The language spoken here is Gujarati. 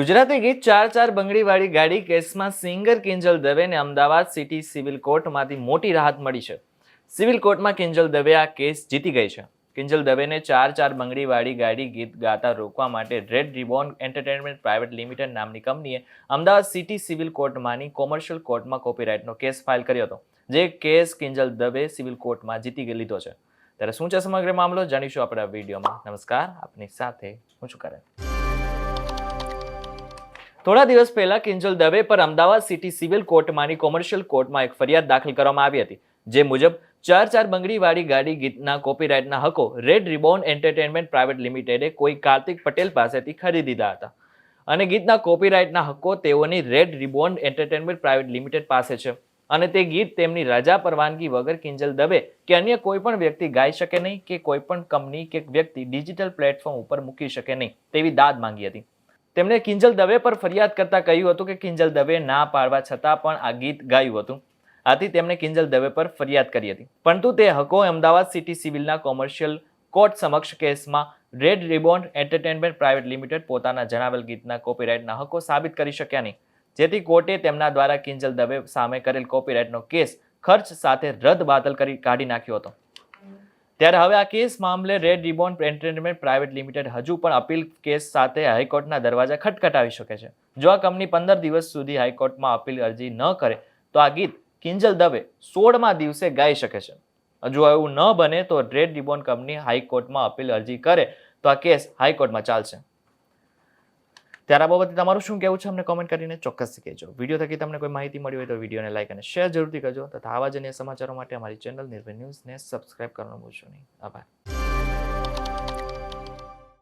ગુજરાતી ગીત ચાર ચાર બંગડીવાળી ગાડી કેસમાં સિંગર કિંજલ દવેને અમદાવાદ સિટી સિવિલ કોર્ટમાંથી મોટી રાહત મળી છે. સિવિલ કોર્ટમાં કિંજલ દવે આ કેસ જીતી ગઈ છે. કિંજલ દવેને ચાર ચાર બંગડીવાળી ગાડી ગીત ગાતા રોકવા માટે રેડ રિબોન એન્ટરટેનમેન્ટ પ્રાઇવેટ લિમિટેડ નામની કંપનીએ અમદાવાદ સિટી સિવિલ કોર્ટમાંની કોમર્શિયલ કોર્ટમાં કોપીરાઇટનો કેસ ફાઇલ કર્યો હતો, જે કેસ કિંજલ દવે સિવિલ કોર્ટમાં જીતી લીધો છે. ત્યારે શું છે સમગ્ર મામલો જાણીશું આપણે આ વિડીયોમાં. નમસ્કાર, આપની સાથે હું છું કરણ. થોડા દિવસ પહેલા કિંજલ દવે પર અમદાવાદ સિટી સિવિલ કોર્ટમાંની કોમર્શિયલ કોર્ટમાં એક ફરિયાદ દાખલ કરવામાં આવી હતી, જે મુજબ ચાર ચાર બંગડીવાળી ગાડી ગીતના કોપીરાઇટના હકો રેડ રિબોન એન્ટરટેનમેન્ટ પ્રાઇવેટ લિમિટેડે કોઈ કાર્તિક પટેલ પાસેથી ખરીદી લીધા હતા અને ગીતના કોપીરાઇટના હકો તેઓની રેડ રિબોન એન્ટરટેનમેન્ટ પ્રાઇવેટ લિમિટેડ પાસે છે અને તે ગીત તેમની રજા પરવાનગી વગર કિંજલ દવે કે અન્ય કોઈ પણ વ્યક્તિ ગાઈ શકે નહીં કે કોઈ પણ કંપની કે વ્યક્તિ ડિજિટલ પ્લેટફોર્મ ઉપર મૂકી શકે નહીં તેવી દાદ માંગી હતી. તેમણે કિંજલ દવે પર ફરિયાદ કરતા કહ્યું હતું કે કિંજલ દવે ના પાડવા છતાં પણ આ ગીત ગાયું હતું. આથી તેમણે કિંજલ દવે પર ફરિયાદ કરી હતી, પરંતુ તે હકો અમદાવાદ સિટી સિવિલના કોમર્શિયલ કોર્ટ સમક્ષ કેસમાં રેડ રિબોન એન્ટરટેનમેન્ટ પ્રાઇવેટ લિમિટેડ પોતાના જણાવેલ ગીતના કોપીરાઇટના હકો સાબિત કરી શક્યા નહીં, જેથી કોર્ટે તેમના દ્વારા કિંજલ દવે સામે કરેલ કોપીરાઇટનો કેસ ખર્ચ સાથે રદ બાતલ કરી કાઢી નાખ્યો હતો. ત્યારે હવે આ કેસ મામલે રેડ રિબોન એન્ટરટેનમેન્ટ પ્રાઇવેટ લિમિટેડ હજુ પણ અપીલ કેસ સાથે હાઈકોર્ટના દરવાજા ખટખટાવી શકે છે. જો આ કંપની 15 દિવસ સુધી હાઈકોર્ટમાં અપીલ અરજી ન કરે તો આ ગીત કિંજલ દવે 16મા દિવસે ગાઈ શકે છે. જો એવું ન બને તો રેડ રિબોન કંપની હાઈકોર્ટમાં અપીલ અરજી કરે તો આ કેસ હાઈકોર્ટમાં ચાલશે. ત્યારે આ બાબતે તમારું શું કહેવું છે અમને કોમેન્ટ કરીને ચોક્કસથી કહેજો. વિડીયો થકી તમને કોઈ માહિતી મળી હોય તો વિડીયોને લાઈક અને શેર જરૂરથી કરજો તથા આવા જ અન્ય સમાચારો માટે અમારી ચેનલ નિર્ભય ન્યૂઝને સબસ્ક્રાઇબ કરવાનું ભૂલશો નહીં. આભાર.